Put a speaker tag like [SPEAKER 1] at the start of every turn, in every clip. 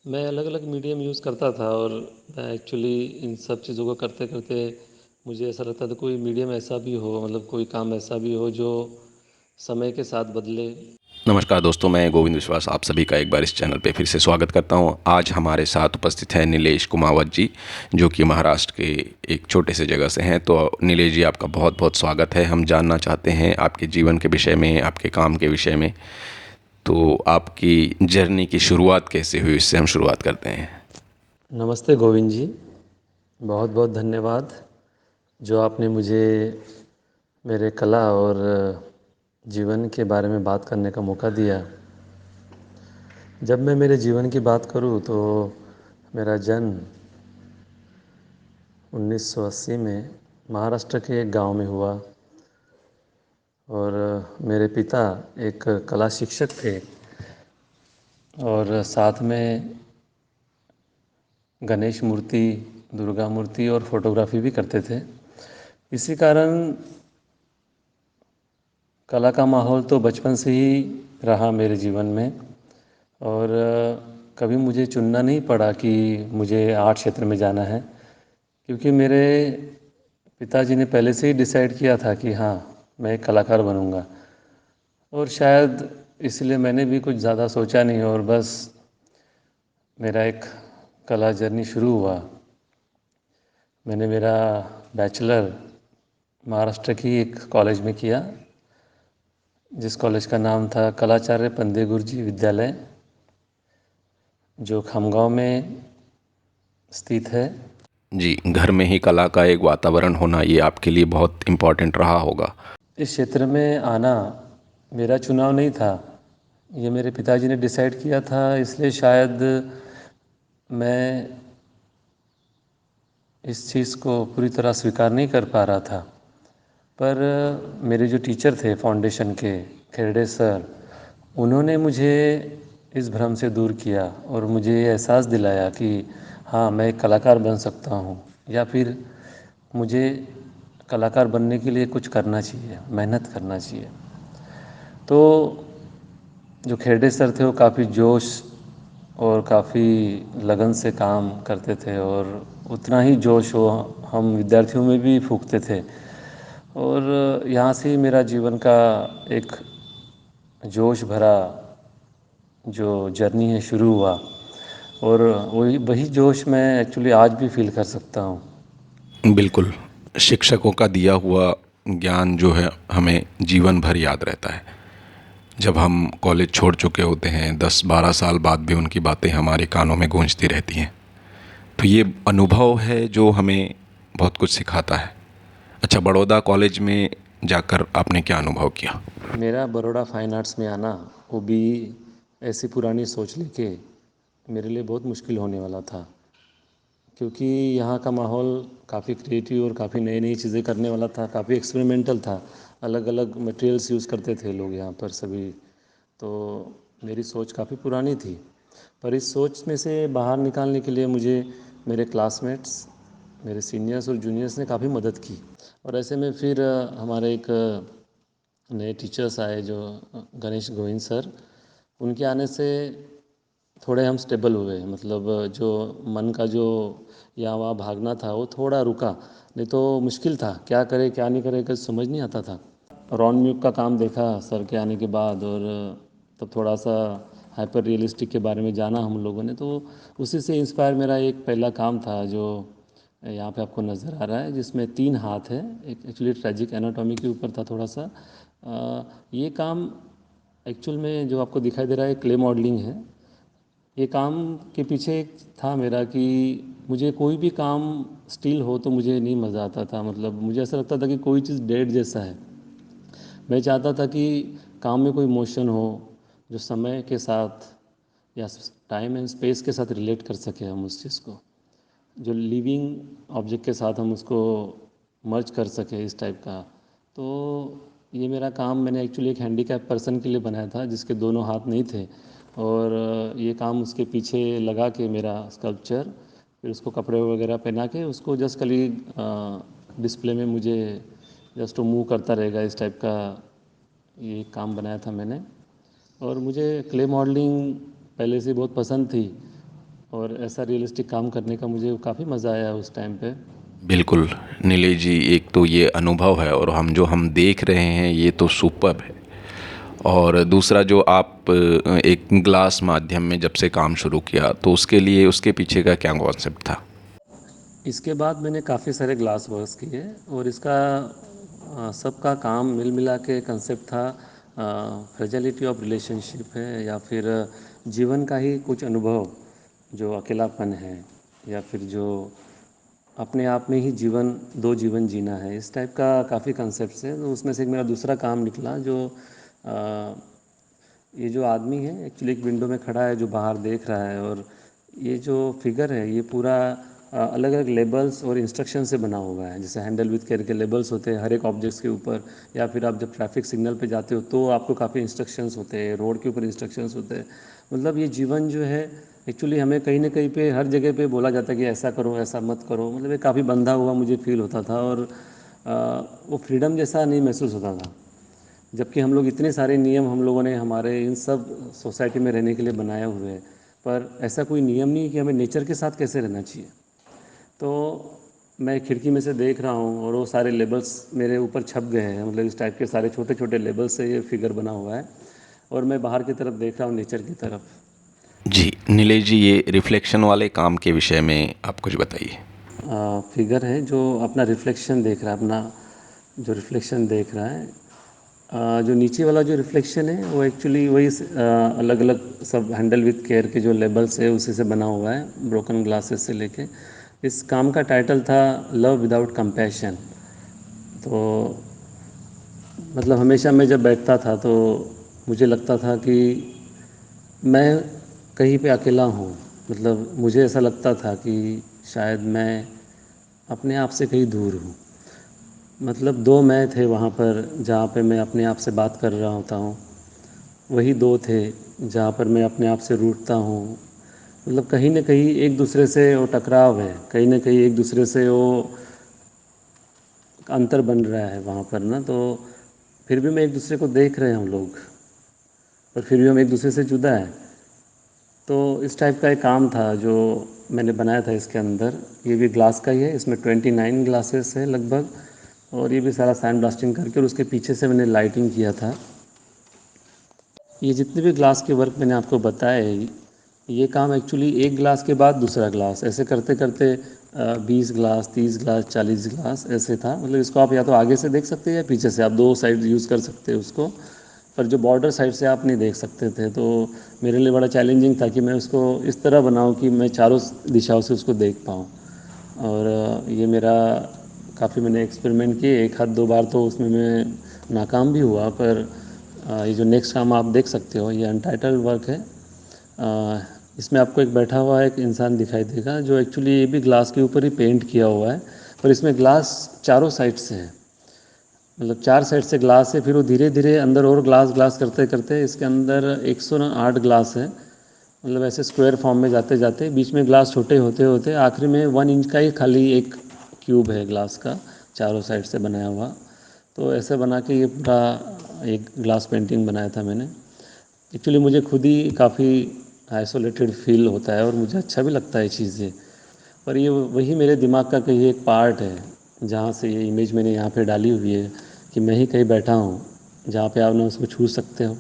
[SPEAKER 1] मैं अलग-अलग medium use करता था और मैं एक्चुअली इन सब चीज़ों को करते-करते मुझे ऐसा लगता था कोई मीडियम ऐसा भी हो मतलब कोई काम ऐसा भी हो जो समय के साथ बदले।
[SPEAKER 2] नमस्कार दोस्तों, मैं गोविंद विश्वास आप सभी का एक बार इस चैनल पे फिर से स्वागत करता हूँ। आज हमारे साथ उपस्थित हैं नीलेश कुमावत जी, जो कि महाराष्ट्र के एक छोटे से जगह से हैं। तो नीलेश जी, आपका बहुत बहुत स्वागत है। हम जानना चाहते हैं आपके जीवन के विषय में, आपके काम के विषय में। तो आपकी जर्नी की शुरुआत कैसे हुई, इससे हम शुरुआत करते हैं।
[SPEAKER 1] नमस्ते गोविंद जी, बहुत बहुत धन्यवाद जो आपने मुझे मेरे कला और जीवन के बारे में बात करने का मौका दिया। जब मैं मेरे जीवन की बात करूं तो मेरा जन्म 1980 में महाराष्ट्र के एक गांव में हुआ और मेरे पिता एक कला शिक्षक थे और साथ में गणेश मूर्ति, दुर्गा मूर्ति और फोटोग्राफी भी करते थे। इसी कारण कला का माहौल तो बचपन से ही रहा मेरे जीवन में और कभी मुझे चुनना नहीं पड़ा कि मुझे आर्ट क्षेत्र में जाना है, क्योंकि मेरे पिताजी ने पहले से ही डिसाइड किया था कि हाँ, मैं एक कलाकार बनूंगा। और शायद इसलिए मैंने भी कुछ ज़्यादा सोचा नहीं और बस मेरा एक कला जर्नी शुरू हुआ। मैंने मेरा बैचलर महाराष्ट्र की एक कॉलेज में किया, जिस कॉलेज का नाम था कलाचार्य पंदे गुरुजी विद्यालय, जो खामगांव में स्थित है।
[SPEAKER 2] जी, घर में ही कला का एक वातावरण होना, ये आपके लिए बहुत इम्पोर्टेंट रहा होगा।
[SPEAKER 1] इस क्षेत्र में आना मेरा चुनाव नहीं था, ये मेरे पिताजी ने डिसाइड किया था, इसलिए शायद मैं इस चीज़ को पूरी तरह स्वीकार नहीं कर पा रहा था। पर मेरे जो टीचर थे फाउंडेशन के, खेरडे सर, उन्होंने मुझे इस भ्रम से दूर किया और मुझे ये एहसास दिलाया कि हाँ, मैं एक कलाकार बन सकता हूँ, या फिर मुझे कलाकार बनने के लिए कुछ करना चाहिए, मेहनत करना चाहिए। तो जो खेरडे सर थे वो काफ़ी जोश और काफ़ी लगन से काम करते थे और उतना ही जोश वो हम विद्यार्थियों में भी फूंकते थे। और यहाँ से ही मेरा जीवन का एक जोश भरा जो जर्नी है शुरू हुआ और वही वही जोश मैं एक्चुअली आज भी फील कर सकता हूँ।
[SPEAKER 2] बिल्कुल, शिक्षकों का दिया हुआ ज्ञान जो है हमें जीवन भर याद रहता है। जब हम कॉलेज छोड़ चुके होते हैं, 10-12 साल बाद भी उनकी बातें हमारे कानों में गूंजती रहती हैं। तो ये अनुभव है जो हमें बहुत कुछ सिखाता है। अच्छा, बड़ौदा कॉलेज में जाकर आपने क्या अनुभव किया?
[SPEAKER 1] मेरा बड़ौदा फाइन आर्ट्स में आना, वो भी ऐसी पुरानी सोच लेके, मेरे लिए बहुत मुश्किल होने वाला था, क्योंकि यहाँ का माहौल काफ़ी क्रिएटिव और काफ़ी नई नई चीज़ें करने वाला था, काफ़ी एक्सपेरिमेंटल था। अलग अलग मटेरियल्स यूज़ करते थे लोग यहाँ पर सभी। तो मेरी सोच काफ़ी पुरानी थी, पर इस सोच में से बाहर निकालने के लिए मुझे मेरे क्लासमेट्स, मेरे सीनियर्स और जूनियर्स ने काफ़ी मदद की। और ऐसे में फिर हमारे एक नए टीचर्स आए जो गणेश गोविंद सर, उनके आने से थोड़े हम स्टेबल हुए। मतलब जो मन का जो यहाँ वहाँ भागना था वो थोड़ा रुका, नहीं तो मुश्किल था, क्या करे क्या नहीं करे कुछ समझ नहीं आता था। रॉन म्यूक का काम देखा सर के आने के बाद और तब थोड़ा सा हाइपर रियलिस्टिक के बारे में जाना हम लोगों ने, तो उसी से इंस्पायर मेरा एक पहला काम था जो यहाँ पे आपको नज़र आ रहा है, जिसमें 3 हाथ है। एक एक्चुअली ट्रेजिक एनाटॉमी के ऊपर था थोड़ा सा। ये काम एक्चुअल में जो आपको दिखाई दे रहा है क्ले मॉडलिंग है। ये काम के पीछे एक था मेरा कि मुझे कोई भी काम स्टिल हो तो मुझे नहीं मज़ा आता था। मतलब मुझे ऐसा लगता था कि कोई चीज़ डेड जैसा है। मैं चाहता था कि काम में कोई मोशन हो जो समय के साथ या टाइम एंड स्पेस के साथ रिलेट कर सके हम उस चीज़ को, जो लिविंग ऑब्जेक्ट के साथ हम उसको मर्ज कर सके, इस टाइप का। तो ये मेरा काम मैंने एक्चुअली एक हैंडीकैप पर्सन के लिए बनाया था जिसके दोनों हाथ नहीं थे, और ये काम उसके पीछे लगा के मेरा स्कल्पचर, फिर उसको कपड़े वगैरह पहना के उसको जस्ट खाली डिस्प्ले में मुझे जस्ट वो मूव करता रहेगा, इस टाइप का ये काम बनाया था मैंने। और मुझे क्ले मॉडलिंग पहले से बहुत पसंद थी, और ऐसा रियलिस्टिक काम करने का मुझे काफ़ी मज़ा आया उस टाइम पे।
[SPEAKER 2] बिल्कुल नीलेश जी, एक तो ये अनुभव है और हम देख रहे हैं ये तो सुपर्ब है। और दूसरा जो आप एक ग्लास माध्यम में जब से काम शुरू किया तो उसके लिए उसके पीछे का क्या कॉन्सेप्ट था?
[SPEAKER 1] इसके बाद मैंने काफ़ी सारे ग्लास वर्क्स किए और इसका सबका काम मिल मिला के कंसेप्ट था फ्रेजिलिटी ऑफ रिलेशनशिप है, या फिर जीवन का ही कुछ अनुभव, जो अकेलापन है, या फिर जो अपने आप में ही जीवन, दो जीवन जीना है, इस टाइप का काफ़ी कंसेप्ट है। तो उसमें से एक मेरा दूसरा काम निकला जो अ, ये जो आदमी है एक्चुअली एक विंडो में खड़ा है जो बाहर देख रहा है, और ये जो फिगर है ये पूरा अलग अलग लेबल्स और इंस्ट्रक्शन से बना हुआ है। जैसे हैंडल विथ केयर के लेबल्स होते हैं हर एक ऑब्जेक्ट्स के ऊपर, या फिर आप जब ट्रैफिक सिग्नल पे जाते हो तो आपको काफ़ी इंस्ट्रक्शंस होते हैं, रोड के ऊपर इंस्ट्रक्शंस होते हैं। मतलब ये जीवन जो है एक्चुअली हमें कहीं ना कहीं पे हर जगह पे बोला जाता है कि ऐसा करो ऐसा मत करो, मतलब ये काफ़ी बंधा हुआ मुझे फील होता था, और वो फ्रीडम जैसा नहीं महसूस होता था। जबकि हम लोग इतने सारे नियम हम लोगों ने हमारे इन सब सोसाइटी में रहने के लिए बनाए हुए हैं, पर ऐसा कोई नियम नहीं है कि हमें नेचर के साथ कैसे रहना चाहिए। तो मैं खिड़की में से देख रहा हूँ और वो सारे लेबल्स मेरे ऊपर छप गए हैं, मतलब इस टाइप के सारे छोटे छोटे लेबल्स से ये फिगर बना हुआ है, और मैं बाहर की तरफ देख रहा हूँ, नेचर की तरफ।
[SPEAKER 2] जी नीलेश जी, ये रिफ्लेक्शन वाले काम के विषय में आप कुछ बताइए।
[SPEAKER 1] फिगर है जो अपना रिफ्लेक्शन देख रहा है, अपना जो रिफ्लेक्शन देख रहा है। जो नीचे वाला जो रिफ्लेक्शन है वो एक्चुअली वही अलग अलग सब हैंडल विथ केयर के जो लेबल्स है उसी से बना हुआ है, ब्रोकन ग्लासेस से लेके। इस काम का टाइटल था लव विदाउट कंपैशन। तो मतलब हमेशा मैं जब बैठता था तो मुझे लगता था कि मैं कहीं पे अकेला हूँ। मतलब मुझे ऐसा लगता था कि शायद मैं अपने आप से कहीं दूर हूँ। मतलब दो मैं थे वहाँ पर जहाँ पे मैं अपने आप से बात कर रहा होता हूँ, वही दो थे जहाँ पर मैं अपने आप से रूठता हूँ। मतलब कहीं न कहीं एक दूसरे से वो टकराव है, कहीं न कहीं एक दूसरे से वो अंतर बन रहा है वहाँ पर ना। तो फिर भी मैं एक दूसरे को देख रहे हैं हम लोग, पर फिर भी हम एक दूसरे से जुदा है। तो इस टाइप का एक काम था जो मैंने बनाया था इसके अंदर। ये भी ग्लास का ही है, इसमें 29 ग्लासेस है लगभग, और ये भी सारा सैंड ब्लास्टिंग करके और उसके पीछे से मैंने लाइटिंग किया था। ये जितने भी ग्लास के वर्क मैंने आपको बताए, ये काम एक्चुअली एक ग्लास के बाद दूसरा ग्लास ऐसे करते करते 20 ग्लास, 30 ग्लास, 40 ग्लास ऐसे था। मतलब इसको आप या तो आगे से देख सकते हैं या पीछे से, आप दो साइड यूज़ कर सकते हैं उसको, पर जो बॉर्डर साइड से आप नहीं देख सकते थे। तो मेरे लिए बड़ा चैलेंजिंग था कि मैं उसको इस तरह बनाऊं कि मैं चारों दिशाओं से उसको देख पाऊँ। और ये मेरा काफ़ी मैंने एक्सपेरिमेंट किए, एक आध दो बार तो उसमें मैं नाकाम भी हुआ, पर ये जो नेक्स्ट काम आप देख सकते हो ये अनटाइटल्ड वर्क है। इसमें आपको एक बैठा हुआ एक इंसान दिखाई देगा जो एक्चुअली ये भी ग्लास के ऊपर ही पेंट किया हुआ है, पर इसमें ग्लास चारों साइड से है। मतलब चार साइड से ग्लास है, फिर वो धीरे धीरे अंदर और ग्लास ग्लास करते करते इसके अंदर 108 ग्लास है। मतलब ऐसे स्क्वायर फॉर्म में जाते जाते बीच में ग्लास छोटे होते होते आखिरी में 1 इंच का ही खाली एक क्यूब है ग्लास का, चारों साइड से बनाया हुआ। तो ऐसे बना के ये पूरा एक ग्लास पेंटिंग बनाया था मैंने। एक्चुअली मुझे खुद ही काफ़ी आइसोलेटेड फील होता है और मुझे अच्छा भी लगता है चीज़ें, पर ये वही मेरे दिमाग का कहीं एक पार्ट है जहाँ से ये इमेज मैंने यहाँ पे डाली हुई है कि मैं ही कहीं बैठा हूँ जहाँ पे आप ना उसको छू सकते हो,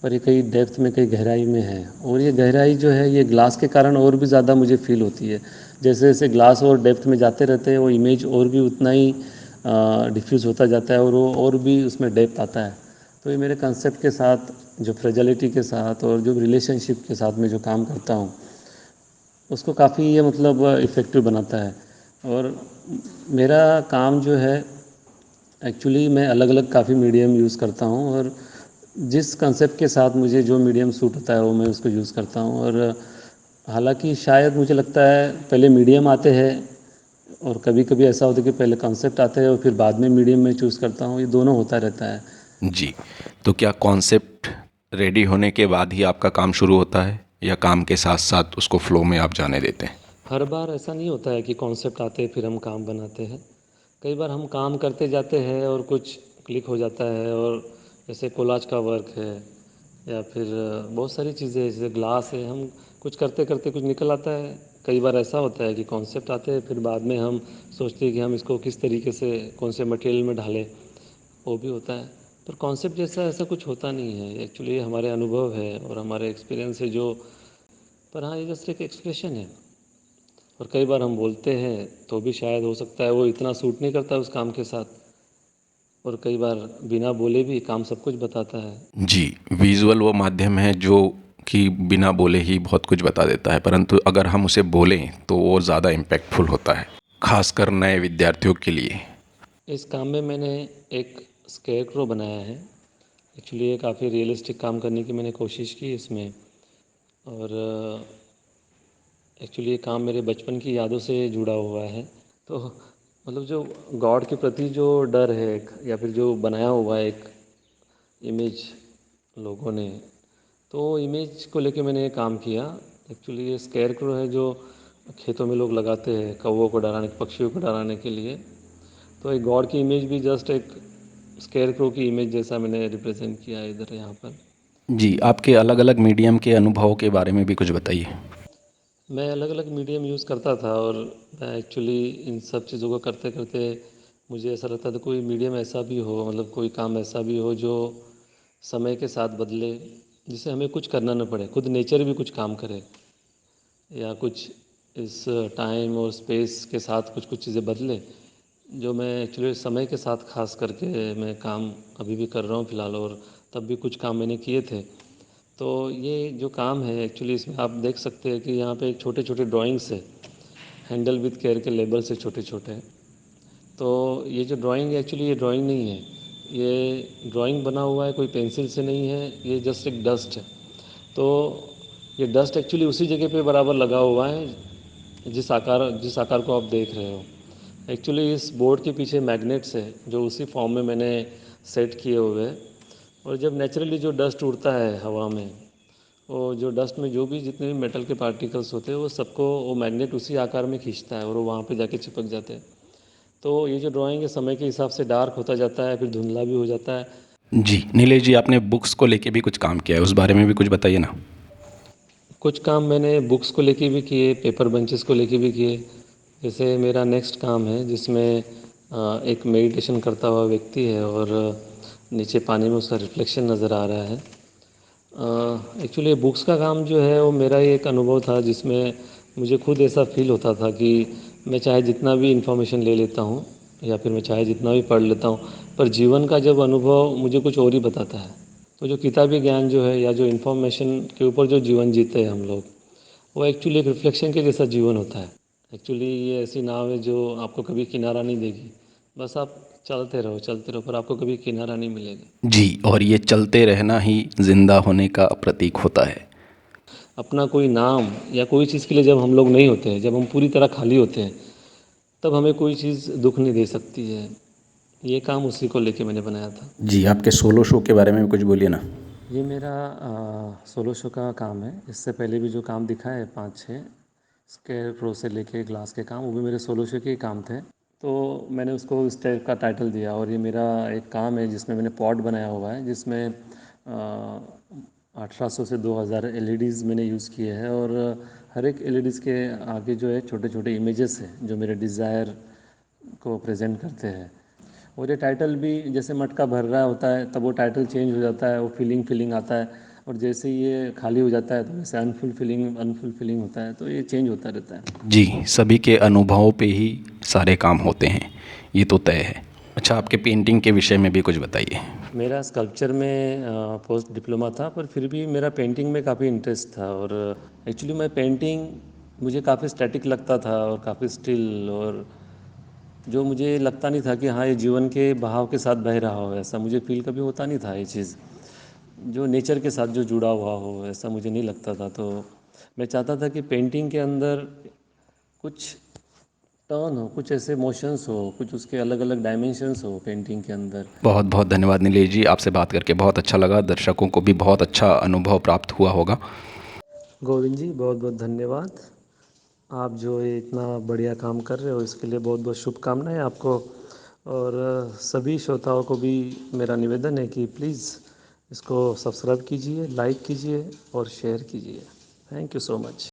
[SPEAKER 1] पर ये कहीं डेप्थ में कहीं गहराई में है। और ये गहराई जो है ये ग्लास के कारण और भी ज़्यादा मुझे फील होती है। जैसे जैसे ग्लास और डेप्थ में जाते रहते हैं वो इमेज और भी उतना ही डिफ्यूज़ होता जाता है और वो और भी उसमें डेप्थ आता है। तो ये मेरे कंसेप्ट के साथ, जो फ्रेजिलिटी के साथ और जो रिलेशनशिप के साथ में जो काम करता हूँ उसको काफ़ी ये मतलब इफ़ेक्टिव बनाता है। और मेरा काम जो है एक्चुअली मैं अलग अलग काफ़ी मीडियम यूज़ करता हूँ, और जिस कंसेप्ट के साथ मुझे जो मीडियम सूट होता है वो मैं उसको यूज़ करता हूँ। और हालांकि शायद मुझे लगता है पहले मीडियम आते हैं, और कभी कभी ऐसा होता है कि पहले कॉन्सेप्ट आते हैं और फिर बाद में मीडियम में चूज़ करता हूँ, ये दोनों होता रहता है।
[SPEAKER 2] जी, तो क्या कॉन्सेप्ट रेडी होने के बाद ही आपका काम शुरू होता है या काम के साथ साथ उसको फ्लो में आप जाने देते हैं?
[SPEAKER 1] हर बार ऐसा नहीं होता है कि कॉन्सेप्ट आते हैं फिर हम काम बनाते हैं। कई बार हम काम करते जाते हैं और कुछ क्लिक हो जाता है, और जैसे कोलाज का वर्क है या फिर बहुत सारी चीज़ें जैसे ग्लास है, हम कुछ करते करते कुछ निकल आता है। कई बार ऐसा होता है कि कॉन्सेप्ट आते हैं, फिर बाद में हम सोचते हैं कि हम इसको किस तरीके से कौन से मटेरियल में ढालें, वो भी होता है। पर कॉन्सेप्ट जैसा ऐसा कुछ होता नहीं है, एक्चुअली हमारे अनुभव है और हमारे एक्सपीरियंस है जो। पर हाँ, ये जस्ट एक एक्सप्रेशन है। और कई बार हम बोलते हैं तो भी शायद हो सकता है वो इतना सूट नहीं करता उस काम के साथ, और कई बार बिना बोले भी काम सब कुछ बताता है।
[SPEAKER 2] जी, विज़ुअल वो माध्यम है जो कि बिना बोले ही बहुत कुछ बता देता है, परंतु अगर हम उसे बोलें तो वो ज़्यादा इम्पैक्टफुल होता है, खासकर नए विद्यार्थियों के लिए।
[SPEAKER 1] इस काम में मैंने एक स्केयर क्रो बनाया है। एक्चुअली ये काफ़ी रियलिस्टिक काम करने की मैंने कोशिश की इसमें। और एक्चुअली ये काम मेरे बचपन की यादों से जुड़ा हुआ है। तो मतलब जो गॉड के प्रति जो डर है एक, या फिर जो बनाया हुआ है एक इमेज लोगों ने, तो इमेज को लेके मैंने ये काम किया। एक्चुअली ये स्केयर क्रो है जो खेतों में लोग लगाते हैं कौवों को डराने, पक्षियों को डराने के लिए। तो एक गॉड की इमेज भी जस्ट एक स्केयर क्रो की इमेज जैसा मैंने रिप्रेजेंट किया है इधर यहाँ पर।
[SPEAKER 2] जी, आपके अलग-अलग मीडियम के अनुभवों के बारे में भी कुछ बताइए।
[SPEAKER 1] मैं अलग अलग मीडियम यूज़ करता था, और मैं एक्चुअली इन सब चीज़ों को करते करते मुझे ऐसा लगता था कोई मीडियम ऐसा भी हो, मतलब कोई काम ऐसा भी हो जो समय के साथ बदले, जिसे हमें कुछ करना न पड़े, खुद नेचर भी कुछ काम करे, या कुछ इस टाइम और स्पेस के साथ कुछ कुछ चीज़ें बदले। जो मैं एक्चुअली समय के साथ खास करके मैं काम अभी भी कर रहा हूँ फ़िलहाल, और तब भी कुछ काम मैंने किए थे। तो ये जो काम है एक्चुअली इसमें आप देख सकते हैं कि यहाँ पे छोटे छोटे ड्राइंग्स है, हैंडल विद केयर के लेबल से छोटे छोटे। तो ये जो ड्राइंग है एक्चुअली ये ड्राइंग नहीं है, ये ड्राइंग बना हुआ है कोई पेंसिल से नहीं है, ये जस्ट एक डस्ट है। तो ये डस्ट एक्चुअली उसी जगह पे बराबर लगा हुआ है जिस आकार को आप देख रहे हो। एक्चुअली इस बोर्ड के पीछे मैग्नेट्स है जो उसी फॉर्म में मैंने सेट किए हुए हैं। और जब नेचुरली जो डस्ट उड़ता है हवा में, वो जो डस्ट में जो भी जितने भी मेटल के पार्टिकल्स होते हैं वो सबको वो मैग्नेट उसी आकार में खींचता है और वो वहाँ पे जाके चिपक जाते हैं। तो ये जो ड्राइंग है समय के हिसाब से डार्क होता जाता है, फिर धुंधला भी हो जाता है।
[SPEAKER 2] जी, नीलेश जी, आपने बुक्स को लेके भी कुछ काम किया है, उस बारे में भी कुछ बताइए ना।
[SPEAKER 1] कुछ काम मैंने बुक्स को लेके भी किए, पेपर बंचेस को लेके भी किए। जैसे मेरा नेक्स्ट काम है जिसमें एक मेडिटेशन करता हुआ व्यक्ति है, और नीचे पानी में उसका रिफ्लेक्शन नज़र आ रहा है। एक्चुअली बुक्स का काम जो है वो मेरा ही एक अनुभव था जिसमें मुझे खुद ऐसा फील होता था कि मैं चाहे जितना भी इन्फॉर्मेशन ले लेता हूँ, या फिर मैं चाहे जितना भी पढ़ लेता हूँ, पर जीवन का जब अनुभव मुझे कुछ और ही बताता है। तो जो किताबी ज्ञान जो है या जो इन्फॉर्मेशन के ऊपर जो जीवन जीते हैं हम लोग, वो एक्चुअली एक रिफ्लेक्शन के जैसा जीवन होता है। एक्चुअली ये ऐसी नाव है जो आपको कभी किनारा नहीं देगी। बस आप चलते रहो, पर आपको कभी किनारा नहीं मिलेगा।
[SPEAKER 2] जी, और ये चलते रहना ही ज़िंदा होने का प्रतीक होता है।
[SPEAKER 1] अपना कोई नाम या कोई चीज़ के लिए जब हम लोग नहीं होते हैं, जब हम पूरी तरह खाली होते हैं, तब हमें कोई चीज़ दुख नहीं दे सकती है। ये काम उसी को लेके मैंने बनाया था।
[SPEAKER 2] जी, आपके सोलो शो के बारे में भी कुछ बोलिए ना।
[SPEAKER 1] ये मेरा सोलो शो का काम है। इससे पहले भी जो काम दिखा है 5-6 स्केयर प्रो से लेके ग्लास के काम, वो भी मेरे सोलो शो के ही काम थे। तो मैंने उसको इस टाइप का टाइटल दिया। और ये मेरा एक काम है जिसमें मैंने पॉड बनाया हुआ है, जिसमें 1800 से 2000 एलईडीज़ मैंने यूज़ किए हैं, और हर एक एलईडीज़ के आगे जो है छोटे छोटे इमेजेस हैं जो मेरे डिज़ायर को प्रेजेंट करते हैं। और ये टाइटल भी जैसे मटका भर रहा होता है तब वो टाइटल चेंज हो जाता है, वो फीलिंग फीलिंग आता है, और जैसे ही ये खाली हो जाता है तो वैसे अनफुलफिलिंग होता है, तो ये चेंज होता रहता है।
[SPEAKER 2] जी, सभी के अनुभवों पे ही सारे काम होते हैं, ये तो तय है। अच्छा, आपके पेंटिंग के विषय में भी कुछ बताइए।
[SPEAKER 1] मेरा स्कल्पचर में पोस्ट डिप्लोमा था, पर फिर भी मेरा पेंटिंग में काफ़ी इंटरेस्ट था। और एक्चुअली मैं पेंटिंग मुझे काफ़ी स्टैटिक लगता था और काफ़ी स्टिल, और जो मुझे लगता नहीं था कि हाँ ये जीवन के बहाव के साथ बह रहा हो, ऐसा मुझे फील कभी होता नहीं था। ये चीज़ जो नेचर के साथ जो जुड़ा हुआ हो, ऐसा मुझे नहीं लगता था। तो मैं चाहता था कि पेंटिंग के अंदर कुछ टर्न हो, कुछ ऐसे मोशंस हो, कुछ उसके अलग अलग डायमेंशंस हो पेंटिंग के अंदर।
[SPEAKER 2] बहुत बहुत धन्यवाद नीलेश जी, आपसे बात करके बहुत अच्छा लगा, दर्शकों को भी बहुत अच्छा अनुभव प्राप्त हुआ होगा।
[SPEAKER 1] गोविंद जी, बहुत बहुत धन्यवाद। आप जो ये इतना बढ़िया काम कर रहे हो इसके लिए बहुत बहुत शुभकामनाएं आपको। और सभी श्रोताओं को भी मेरा निवेदन है कि प्लीज़ इसको सब्सक्राइब कीजिए, लाइक कीजिए और शेयर कीजिए। Thank you so much.